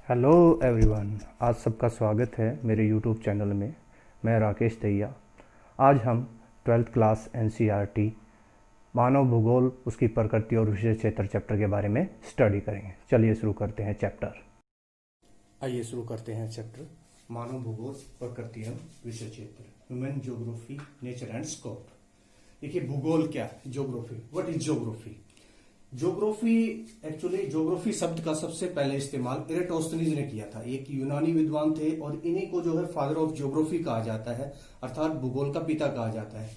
Hello everyone, आज सबका स्वागत है मेरे यूट्यूब चैनल में। मैं राकेश दहिया। आज हम 12th क्लास एनसीईआरटी मानव भूगोल, उसकी प्रकृति और विशेष क्षेत्र चैप्टर के बारे में स्टडी करेंगे। चलिए शुरू करते हैं चैप्टर। आइए शुरू करते हैं चैप्टर मानव भूगोल, प्रकृति एवं विशेष क्षेत्र, human geography, nature and scope. देखिए, भूगोल क्या है? Geography. What is geography? Geography, actually geography शब्द का सबसे पहले इस्तेमाल एराटोस्थनीज ने किया था। एक यूनानी विद्वान थे और इन्हीं को जो है फादर ऑफ ज्योग्राफी कहा जाता है, अर्थात भूगोल का पिता कहा जाता है।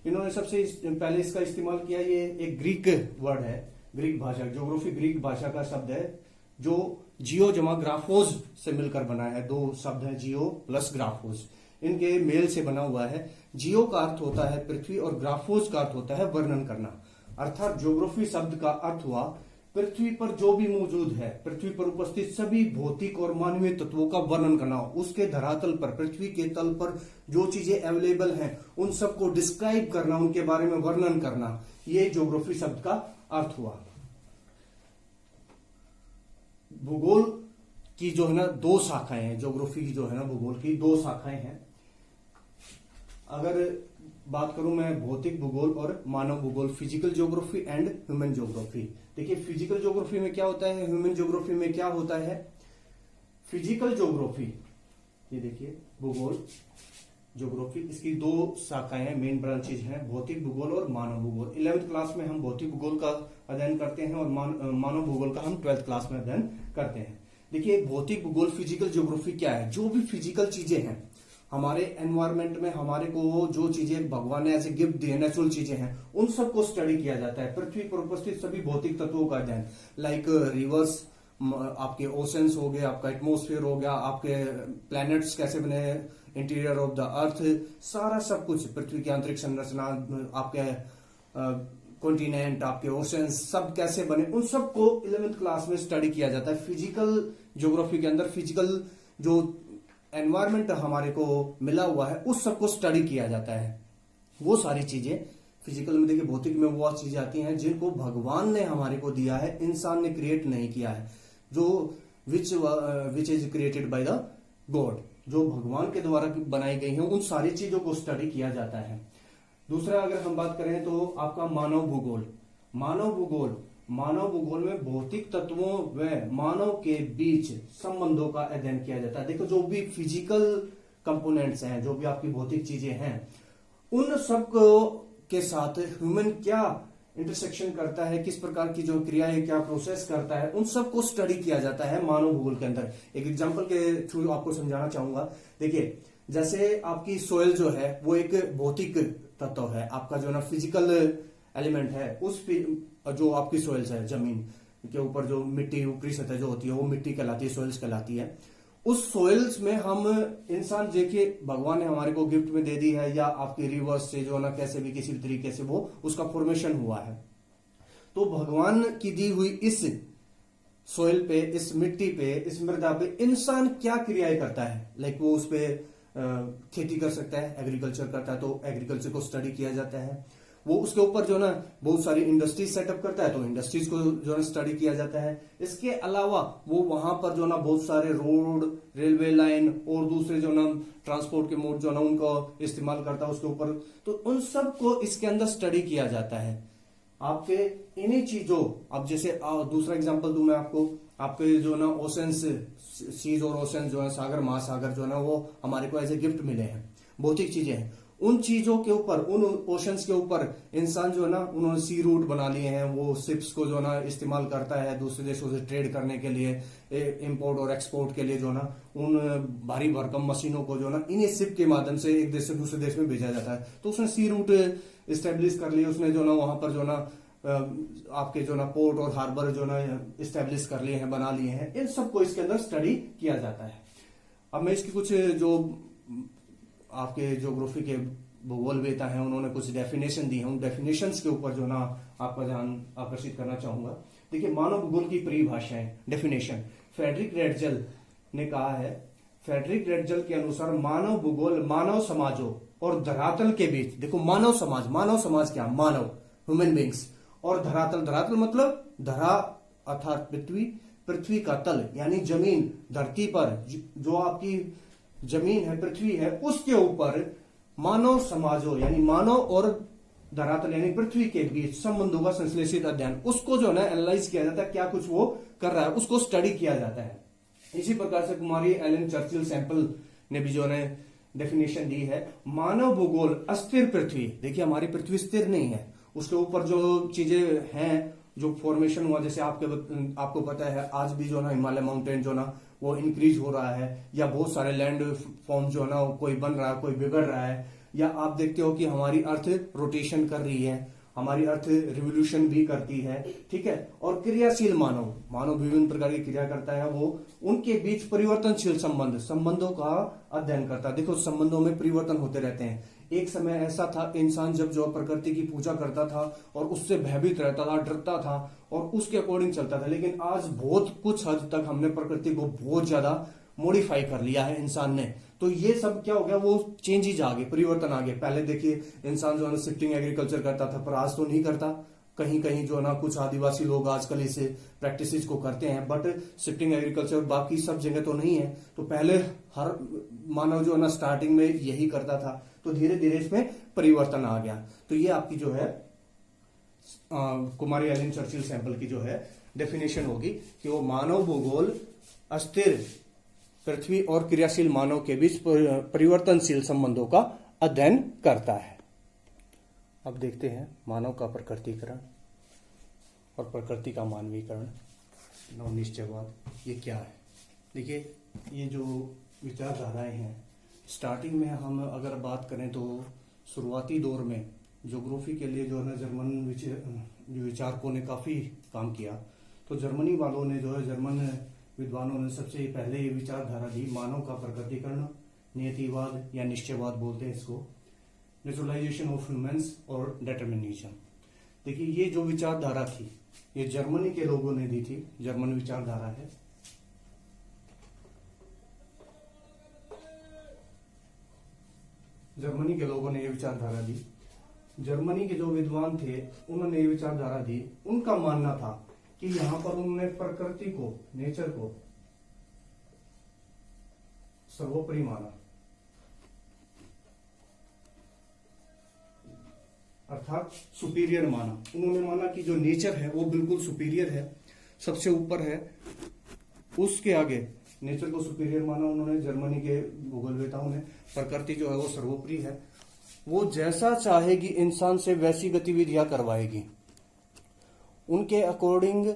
इन्होंने सबसे पहले इसका इस्तेमाल किया। ये एक ग्रीक वर्ड है, ग्रीक भाषा। ज्योग्राफी ग्रीक भाषा का शब्द है जो जियो जमा ग्राफोज से मिलकर बना है। दो शब्द है, जियो प्लस ग्राफोज, इनके मेल से बना हुआ है। जियो का अर्थ होता है पृथ्वी और ग्राफोज का अर्थ होता है वर्णन करना। अर्थात ज्योग्राफी शब्द का अर्थ हुआ पृथ्वी पर जो भी मौजूद है, पृथ्वी पर उपस्थित सभी भौतिक और मानवीय तत्वों का वर्णन करना। उसके धरातल पर, पृथ्वी के तल पर जो चीजें अवेलेबल हैं उन सबको डिस्क्राइब करना, उनके बारे में वर्णन करना, ये ज्योग्राफी शब्द का अर्थ हुआ। भूगोल की जो है ना दो शाखाएं हैं। ज्योग्राफी की जो है ना भूगोल की दो शाखाएं हैं। अगर बात करूं मैं भौतिक भूगोल और मानव भूगोल, physical geography and human geography. देखिए, फिजिकल ज्योग्राफी में क्या होता है, ह्यूमन ज्योग्राफी में क्या होता है। फिजिकल ज्योग्राफी, ये देखिए भूगोल ज्योग्राफी, इसकी दो शाखाएं हैं, मेन ब्रांचेज हैं, भौतिक भूगोल और मानव भूगोल। 11th क्लास में हम भौतिक भूगोल का अध्ययन करते हैं और मानव भूगोल का हम 12th क्लास में अध्ययन करते हैं। देखिए, भौतिक भूगोल, फिजिकल ज्योग्राफी क्या है? जो भी फिजिकल चीजें हैं हमारे एनवायरमेंट में, हमारे को जो चीजें भगवान ने एज ए गिफ्ट दी है, नेचुरल चीजें हैं, उन सबको स्टडी किया जाता है। पृथ्वी पर उपस्थित सभी भौतिक तत्वों का अध्ययन, लाइक रिवर्स, आपके ओशंस हो गए, आपका एटमोस्फेयर हो गया, आपके प्लैनेट्स कैसे बने, इंटीरियर ऑफ द अर्थ, सारा सब कुछ, पृथ्वी की आंतरिक संरचना, आपके कॉन्टिनेंट, आपके ओशंस सब कैसे बने, उन सबको 11th क्लास में स्टडी किया जाता है। फिजिकल ज्योग्राफी के अंदर फिजिकल जो एनवायरमेंट हमारे को मिला हुआ है उस सबको स्टडी किया जाता है। वो सारी चीजें फिजिकल में, देखिए भौतिक में वो चीजें आती हैं जिनको भगवान ने हमारे को दिया है, इंसान ने क्रिएट नहीं किया है, जो which is created by the God, जो भगवान के द्वारा बनाई गई हैं, उन सारी चीजों को स्टडी किया जाता है। दूसरा, अगर हम बात करें तो आपका मानव भूगोल। मानव भूगोल में भौतिक तत्वों व मानव के बीच संबंधों का अध्ययन किया जाता है। देखो, जो भी फिजिकल कंपोनेंट्स हैं, जो भी आपकी भौतिक चीजें हैं, उन सब के साथ ह्यूमन क्या इंटरसेक्शन करता है, किस प्रकार की जो क्रियाएं, क्या प्रोसेस करता है, उन सब को स्टडी किया जाता है मानव भूगोल के अंदर। एक एग्जांपल के थ्रू आपको समझाना चाहूंगा। देखिए, जैसे आपकी सोयल जो है वो एक भौतिक तत्व है, आपका जो ना फिजिकल एलिमेंट है, उस जो आपकी सोइल्स है, जमीन के ऊपर जो मिट्टी, ऊपरी सतह जो होती है वो मिट्टी कहलाती है, सोइल्स कहलाती है। उस सोइल्स में हम इंसान, देखिए भगवान ने हमारे को गिफ्ट में दे दी है, या आपकी रिवर्स से जो ना कैसे भी किसी भी तरीके से वो उसका फॉर्मेशन हुआ है। तो भगवान की दी हुई इस सोइल पे, इस मिट्टी पे, इस मृदा पे इंसान क्या क्रियाएं करता है, लाइक वो उस पे खेती कर सकता है, एग्रीकल्चर करता है, तो एग्रीकल्चर को स्टडी किया जाता है। वो उसके ऊपर जो ना बहुत सारी इंडस्ट्रीज सेटअप करता है, तो इंडस्ट्रीज को जो है स्टडी किया जाता है। इसके अलावा वो वहां पर जो ना बहुत सारे रोड, रेलवे लाइन और दूसरे जो ना ट्रांसपोर्ट के मोड जो ना उनको इस्तेमाल करता है उसके ऊपर, तो उन सब को इसके अंदर स्टडी किया जाता है। आपके इन्हीं चीजों, अब जैसे दूसरा एग्जांपल दूं मैं आपको, आपके जो ना ओशंस, सीज और ओशन जो है, सागर महासागर जो है ना, वो हमारे को एज ए गिफ्ट मिले हैं, भौतिक चीजें हैं। उन चीजों के ऊपर, उन ओशंस के ऊपर इंसान जो है ना, उन्होंने सी रूट बना लिए हैं, वो शिप्स को जो ना इस्तेमाल करता है दूसरे देशों से ट्रेड करने के लिए, इंपोर्ट और एक्सपोर्ट के लिए जो ना, उन भारी भरकम मशीनों को जो ना इन्हीं शिप के माध्यम से एक देश से दूसरे देश में भेजा जाता है। तो उसने सी रूट इस्टेब्लिश कर लिए, उसने जो ना वहां पर जो ना आपके जो ना पोर्ट और हार्बर जो ना इस्टेब्लिश कर लिए हैं, बना लिए हैं। इन सबको इसके अंदर स्टडी किया जाता है। अब मैं इसकी कुछ जो आपके ज्योग्राफी के भूगोलवेता हैं उन्होंने कुछ डेफिनेशन दी है, उन डेफिनेशंस के ऊपर जो ना आपका ध्यान आकर्षित करना चाहूंगा। देखिए, मानव भूगोल की परिभाषाएं, डेफिनेशन, फ्रेडरिक रेडजल ने कहा है। फ्रेडरिक रेडजल के अनुसार मानव भूगोल मानव समाजों और धरातल के बीच, देखो मानव समाज क्या, मानव, ह्यूमन बींग्स, और धरातल मतलब धरा अर्थात पृथ्वी, पृथ्वी का तल यानी जमीन, धरती पर जो आपकी जमीन है, पृथ्वी है, उसके ऊपर मानव समाजों यानी मानव और धरातल यानी पृथ्वी के बीच संबंधों का संश्लेषित अध्ययन, उसको जो है ना एनालाइज किया जाता है, क्या कुछ वो कर रहा है उसको स्टडी किया जाता है। इसी प्रकार से कुमारी एलन चर्चिल सैंपल ने भी जो है डेफिनेशन दी है, मानव भूगोल अस्थिर पृथ्वी। देखिए हमारी पृथ्वी स्थिर नहीं है, उसके ऊपर जो चीजें हैं, जो फॉर्मेशन हुआ, जैसे आपको पता है आज भी जो ना हिमालय माउंटेन जो ना वो इंक्रीज हो रहा है, या बहुत सारे लैंड फॉर्म जो है ना कोई बन रहा है, कोई बिगड़ रहा है, या आप देखते हो कि हमारी अर्थ रोटेशन कर रही है, हमारी अर्थ रिवोल्यूशन भी करती है, ठीक है। और क्रियाशील मानव विभिन्न प्रकार की क्रिया करता है, वो उनके बीच परिवर्तनशील संबंधों का अध्ययन करता है। देखो संबंधों में परिवर्तन होते रहते हैं। एक समय ऐसा था इंसान जब जो प्रकृति की पूजा करता था और उससे भयभीत रहता था, डरता था और उसके अकॉर्डिंग चलता था, लेकिन आज बहुत कुछ हद तक हमने प्रकृति को बहुत ज्यादा मॉडिफाई कर लिया है इंसान ने। तो ये सब क्या हो गया, वो चेंजेज आ गए, परिवर्तन आ गए। पहले देखिए इंसान जो है शिफ्टिंग एग्रीकल्चर करता था, पर आज तो नहीं करता। कहीं कहीं जो है ना कुछ आदिवासी लोग आजकल इसे प्रैक्टिसेस को करते हैं, बट शिफ्टिंग एग्रीकल्चर बाकी सब जगह तो नहीं है। तो पहले हर मानव जो है ना स्टार्टिंग में यही करता था, तो धीरे धीरे इसमें परिवर्तन आ गया। तो ये आपकी जो है कुमारी एलन चर्चिल सैंपल की जो है डेफिनेशन होगी कि वो मानव भूगोल अस्थिर पृथ्वी और क्रियाशील मानव के बीच परिवर्तनशील संबंधों का अध्ययन करता है। अब देखते हैं मानव का प्रकृतिकरण और प्रकृति का मानवीकरण, नवनिश्चयवाद, ये क्या है। देखिए ये जो विचारधाराएं हैं, स्टार्टिंग में हम अगर बात करें तो शुरुआती दौर में ज्योग्राफी के लिए जो है ना जर्मन विचारकों ने काफी काम किया। तो जर्मनी वालों ने जो है, जर्मन विद्वानों ने सबसे पहले ये विचारधारा दी, मानव का प्रकृतिकरण, नियतिवाद या निश्चयवाद बोलते हैं इसको, नेचुरलाइजेशन ऑफ ह्यूमंस और डिटरमिनिज्म। देखिए ये जो विचारधारा थी ये जर्मनी के लोगों ने दी थी, जर्मन विचारधारा है। जर्मनी के लोगों ने ये विचारधारा दी, जर्मनी के जो विद्वान थे उन्होंने ये विचारधारा दी। उनका मानना था कि यहां पर उन्होंने प्रकृति को, नेचर को सर्वोपरि माना, अर्थात सुपीरियर माना। उन्होंने माना कि जो नेचर है वो बिल्कुल सुपीरियर है, सबसे ऊपर है, उसके आगे नेचर को सुपीरियर माना उन्होंने। जर्मनी के भूगोलवेताओं ने प्रकृति जो है वो सर्वोपरि है, वो जैसा चाहेगी इंसान से वैसी गतिविधियां करवाएगी। उनके अकॉर्डिंग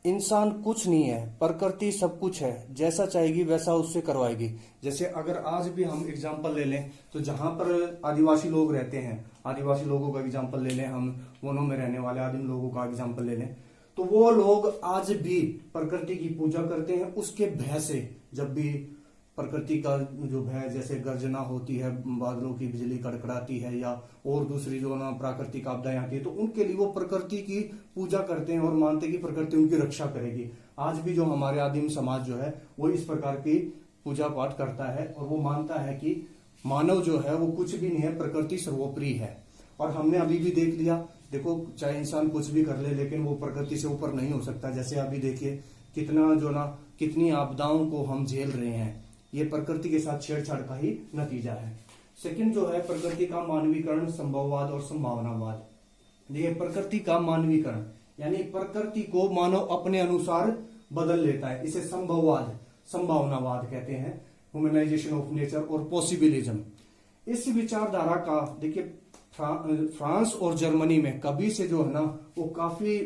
इंसान कुछ नहीं है, प्रकृति सब कुछ है, जैसा चाहेगी वैसा उससे करवाएगी। जैसे अगर आज भी हम एग्जांपल ले लें तो जहां पर आदिवासी लोग रहते हैं, आदिवासी लोगों का एग्जांपल ले लें, हम वनों में रहने वाले आदिम लोगों का एग्जांपल ले लें, तो वो लोग आज भी प्रकृति की पूजा करते हैं उसके भय से। जब भी प्रकृति का जो भय, जैसे गर्जना होती है, बादलों की बिजली कड़कड़ाती है, या और दूसरी जो ना प्राकृतिक आपदाएं आती है, तो उनके लिए वो प्रकृति की पूजा करते हैं और मानते हैं कि प्रकृति उनकी रक्षा करेगी। आज भी जो हमारे आदिम समाज जो है वो इस प्रकार की पूजा पाठ करता है और वो मानता है कि मानव जो है वो कुछ भी नहीं है, प्रकृति सर्वोपरि है। और हमने अभी भी देख लिया, देखो चाहे इंसान कुछ भी कर ले लेकिन वो प्रकृति से ऊपर नहीं हो सकता। जैसे अभी देखिए कितना जो ना कितनी आपदाओं को हम झेल रहे हैं, ये प्रकृति के साथ छेड़छाड़ का ही नतीजा है। सेकंड जो है प्रकृति का मानवीकरण, संभववाद और संभावनावाद। ये प्रकृति का मानवीकरण यानी प्रकृति को मानव अपने अनुसार बदल लेता है, इसे संभववाद, संभावनावाद कहते हैं, ह्यूमनाइजेशन ऑफ नेचर और पॉसिबिलिज्म। इस विचारधारा का देखिए फ्रांस और जर्मनी में कभी से जो है ना वो काफी,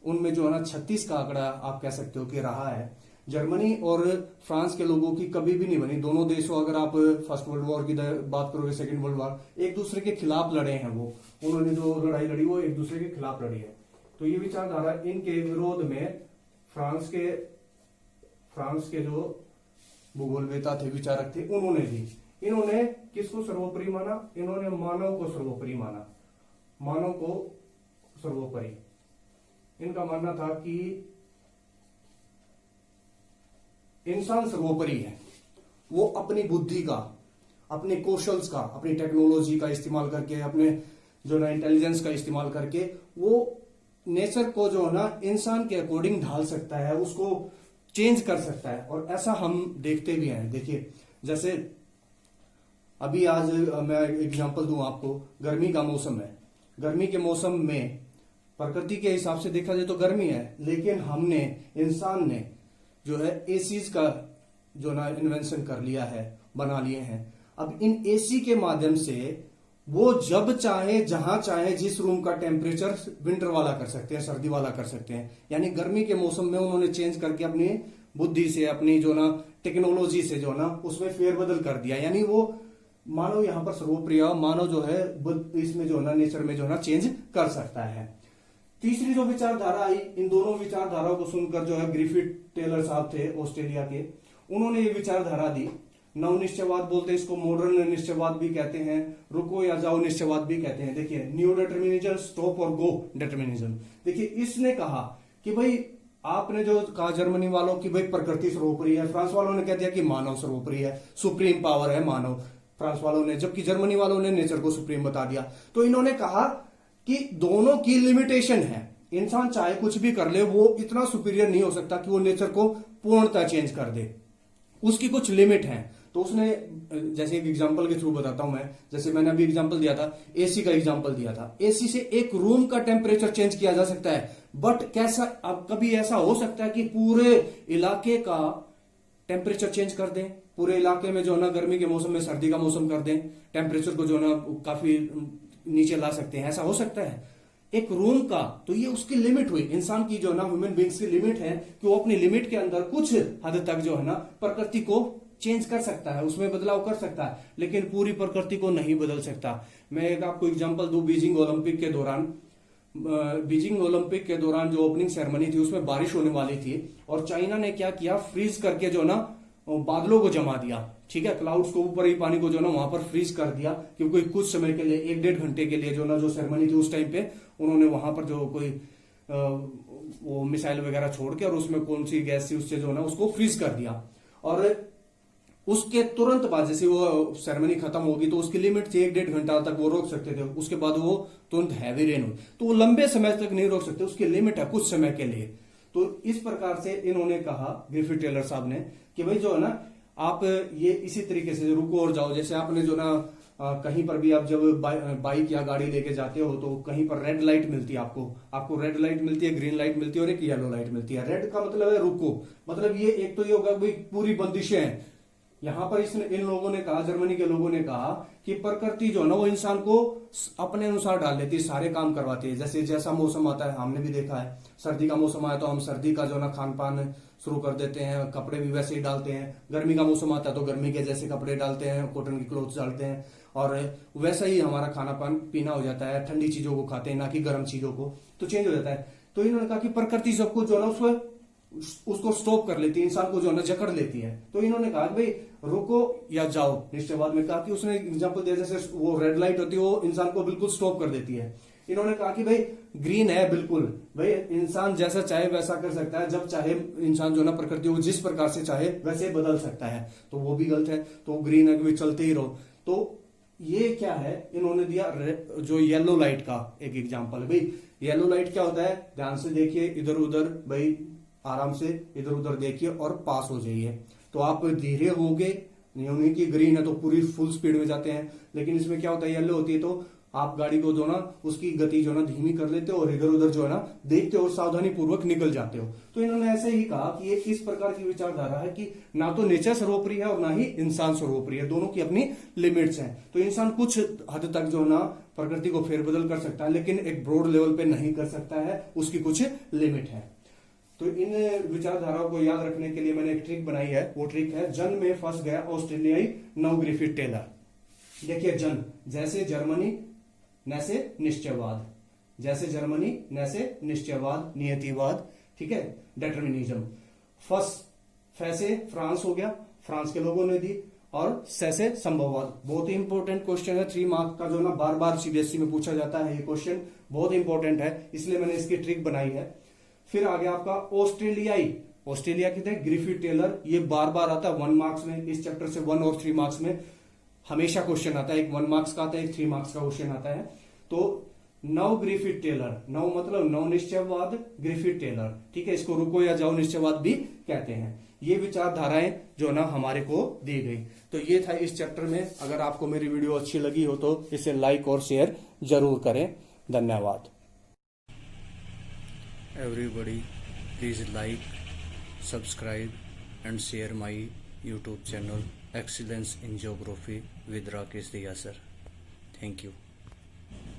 उनमें जो है ना 36 का आंकड़ा आप कह सकते हो कि रहा है। जर्मनी और फ्रांस के लोगों की कभी भी नहीं बनी। दोनों देशों, अगर आप फर्स्ट वर्ल्ड वॉर की बात करोगे, सेकंड वर्ल्ड वॉर, एक दूसरे के खिलाफ लड़े हैं। वो उन्होंने जो लड़ाई लड़ी वो एक दूसरे के खिलाफ लड़ी है। तो ये विचारधारा इनके विरोध में फ्रांस के जो भूगोलवेता थे, विचारक थे, उन्होंने दी। इन्होंने किसको सर्वोपरि माना? इन्होंने मानव को सर्वोपरि माना, मानव को सर्वोपरि। इनका मानना था कि इंसान सर्वोपरि है, वो अपनी बुद्धि का, अपने कौशल्स का, अपनी टेक्नोलॉजी का इस्तेमाल करके, अपने जो ना इंटेलिजेंस का इस्तेमाल करके वो नेचर को जो है ना इंसान के अकॉर्डिंग ढाल सकता है, उसको चेंज कर सकता है। और ऐसा हम देखते भी हैं। देखिए जैसे अभी आज मैं एग्जांपल दूं आपको, गर्मी का मौसम है। गर्मी के मौसम में प्रकृति के हिसाब से देखा जाए तो गर्मी है, लेकिन हमने, इंसान ने जो है एसीज का जो ना इन्वेंशन कर लिया है, बना लिए हैं। अब इन एसी के माध्यम से वो जब चाहे, जहां चाहे, जिस रूम का टेम्परेचर विंटर वाला कर सकते हैं, सर्दी वाला कर सकते हैं। यानी गर्मी के मौसम में उन्होंने चेंज करके अपनी बुद्धि से, अपनी जो ना टेक्नोलॉजी से जो ना उसमें फेरबदल कर दिया। यानी वो मानव यहाँ पर सर्वप्रिय, मानव जो है इसमें जो ना नेचर में जो ना चेंज कर सकता है। तीसरी जो विचारधारा आई, इन दोनों विचारधाराओं को सुनकर जो है ग्रिफिथ टेलर साहब थे ऑस्ट्रेलिया के, उन्होंने ये विचारधारा दी। नव निश्चयवाद बोलते हैं इसको, मॉडर्न निश्चयवाद भी कहते हैं, रुको या जाओ निश्चयवाद भी कहते हैं। देखिए न्यू डिटर्मिनिज्म, स्टॉप और गो डिटर्मिनिज्म। देखिए इसने कहा कि भाई, आपने जो कहा जर्मनी वालों की भाई प्रकृति सर्वोपरि है, फ्रांस वालों ने कह दिया कि मानव सर्वोपरि है, सुप्रीम पावर है मानव, फ्रांस वालों ने, जबकि जर्मनी वालों ने नेचर को सुप्रीम बता दिया। तो इन्होंने कहा कि दोनों की लिमिटेशन है। इंसान चाहे कुछ भी कर ले, वो इतना सुपीरियर नहीं हो सकता कि वो नेचर को पूर्णतः चेंज कर दे, उसकी कुछ लिमिट है। तो उसने, जैसे एक एग्जांपल के थ्रू बताता हूं मैं, जैसे मैंने अभी एग्जांपल दिया था, एसी का एग्जांपल दिया था। एसी से एक रूम का टेम्परेचर चेंज किया जा सकता है, बट कैसा, अब कभी ऐसा हो सकता है कि पूरे इलाके का टेम्परेचर चेंज कर दें, पूरे इलाके में जो है ना गर्मी के मौसम में सर्दी का मौसम कर दें, टेम्परेचर को जो है ना काफी नीचे ला सकते हैं, ऐसा हो सकता है एक रूम का। तो ये उसकी लिमिट हुई, इंसान की जो है ना, ह्यूमन बींग्स की लिमिट है कि वो अपनी लिमिट के अंदर कुछ हद तक जो है ना प्रकृति को चेंज कर सकता है, उसमें बदलाव कर सकता है, लेकिन पूरी प्रकृति को नहीं बदल सकता। मैं एक आपको एग्जांपल दूं, बीजिंग ओलंपिक के दौरान जो ओपनिंग सेरेमनी थी उसमें बारिश होने वाली थी, और चाइना ने क्या किया, फ्रीज करके जो ना बादलों को जमा दिया। ठीक है, क्लाउड्स को, ऊपर ही पानी को जो ना वहां पर फ्रीज कर दिया, क्योंकि कुछ समय के लिए, 1-1.5 घंटे के लिए जो ना जो सेरेमनी थी उस टाइम पे उन्होंने वहां पर जो कोई वो मिसाइल वगैरह छोड़ के, और उसमें कौन सी गैस थी उससे जो ना उसको फ्रीज कर दिया। और उसके तुरंत बाद जैसे वो सेरेमनी खत्म होगी तो उसकी लिमिट थी 1-1.5 घंटा तक वो रोक सकते थे, उसके बाद वो तुरंत हैवी रेन हुई, तो वो लंबे समय तक नहीं रोक सकते, उसकी लिमिट है कुछ समय के लिए। तो इस प्रकार से इन्होंने कहा, ग्रिफिथ टेलर साहब ने, कि भाई जो है ना, आप ये इसी तरीके से रुको और जाओ। जैसे आपने जो ना कहीं पर भी आप जब बाइक या गाड़ी लेके जाते हो तो कहीं पर रेड लाइट मिलती है, आपको रेड लाइट मिलती है, ग्रीन लाइट मिलती है और एक येलो लाइट मिलती है। रेड का मतलब है रुको, मतलब ये एक तो ये होगा भाई पूरी बंदिशें हैं। यहां पर इन लोगों ने कहा, जर्मनी के लोगों ने कहा कि प्रकृति जो है ना वो इंसान को अपने अनुसार डाल लेती है, सारे काम करवाती है। जैसे जैसा मौसम आता है, हमने भी देखा है, सर्दी का मौसम आया तो हम सर्दी का जो ना खान पान शुरू कर देते हैं, कपड़े भी वैसे ही डालते हैं। गर्मी का मौसम आता है तो गर्मी के जैसे कपड़े डालते हैं, कॉटन की क्लोथ्स डालते हैं, और वैसा ही हमारा खाना पान पीना हो जाता है, ठंडी चीजों को खाते हैं ना कि गर्म चीजों को, तो चेंज हो जाता है। तो इन्होंने कहा कि प्रकृति सबको जो है उसको स्टॉप कर लेती है, इंसान को जो है ना जकड़ लेती है। तो इन्होंने कहा कि भाई रुको या जाओ, निश्चयवाद में कहा कि उसने एग्जांपल दिया, जैसे वो रेड लाइट होती है वो इंसान को बिल्कुल स्टॉप कर देती है। इन्होंने कहा कि भाई ग्रीन है, बिल्कुल भाई इंसान जैसा चाहे वैसा कर सकता है, जब चाहे इंसान जो ना प्रकृति को जिस प्रकार से चाहे वैसे बदल सकता है, तो वो भी गलत है। तो ग्रीन है कि भाई चलते ही रहो। तो ये क्या है, इन्होंने दिया जो येलो लाइट का एक एग्जाम्पल। भाई येलो लाइट क्या होता है, ध्यान से देखिए, इधर उधर भाई आराम से इधर उधर देखिए और पास हो जाइए। तो आप धीरे होगे, नहीं कि ग्रीन है तो पूरी फुल स्पीड में जाते हैं, लेकिन इसमें क्या होता है, येलो होती है तो आप गाड़ी को जो ना उसकी गति जो ना धीमी कर लेते हो और इधर उधर जो है ना देखते हो और सावधानी पूर्वक निकल जाते हो। तो इन्होंने ऐसे ही कहा कि ये किस प्रकार की विचारधारा है कि ना तो नेचर सर्वोपरि है और ना ही इंसान सर्वोपरि है, दोनों की अपनी लिमिट्स हैं। तो इंसान कुछ हद तक जो ना प्रकृति को फेरबदल कर सकता है, लेकिन एक ब्रॉड लेवल पे नहीं कर सकता है, उसकी कुछ लिमिट है। तो इन विचारधाराओं को याद रखने के लिए मैंने एक ट्रिक बनाई है, वो ट्रिक है जन में फंस गया ऑस्ट्रेलियाई नव ग्रिफिथ टेलर। देखिए जन, जैसे जर्मनी नैसे निश्चयवाद, जैसे जर्मनी नैसे निश्चयवाद, नियतिवाद, ठीक है, डिटर्मिनिज्म। फैसे फ्रांस हो गया, फ्रांस के लोगों ने दी, और सैसे संभववाद। बहुत ही इंपॉर्टेंट क्वेश्चन है, 3 मार्क का जो ना बार बार सीबीएसई में पूछा जाता है, ये क्वेश्चन बहुत इंपॉर्टेंट है, इसलिए मैंने इसकी ट्रिक बनाई है। फिर आ गया आपका ऑस्ट्रेलिया के थे ग्रिफिथ टेलर, ये बार बार आता है 1 मार्क्स में, इस चैप्टर से 1 और 3 मार्क्स में हमेशा क्वेश्चन आता है, एक 1 मार्क्स का आता है, एक 3 मार्क्स का क्वेश्चन आता है। तो नव ग्रिफिथ टेलर, नव मतलब नव निश्चयवाद, ग्रिफिथ टेलर, ठीक है, इसको रुको या जाओ निश्चयवाद भी कहते हैं। ये विचारधाराएं जो ना हमारे को दी गई। तो ये था इस चैप्टर में। अगर आपको मेरी वीडियो अच्छी लगी हो तो इसे लाइक और शेयर जरूर करें। धन्यवाद। Everybody, please like, subscribe and share my YouTube channel Excellence in Geography with Rakesh Diya sir. Thank you.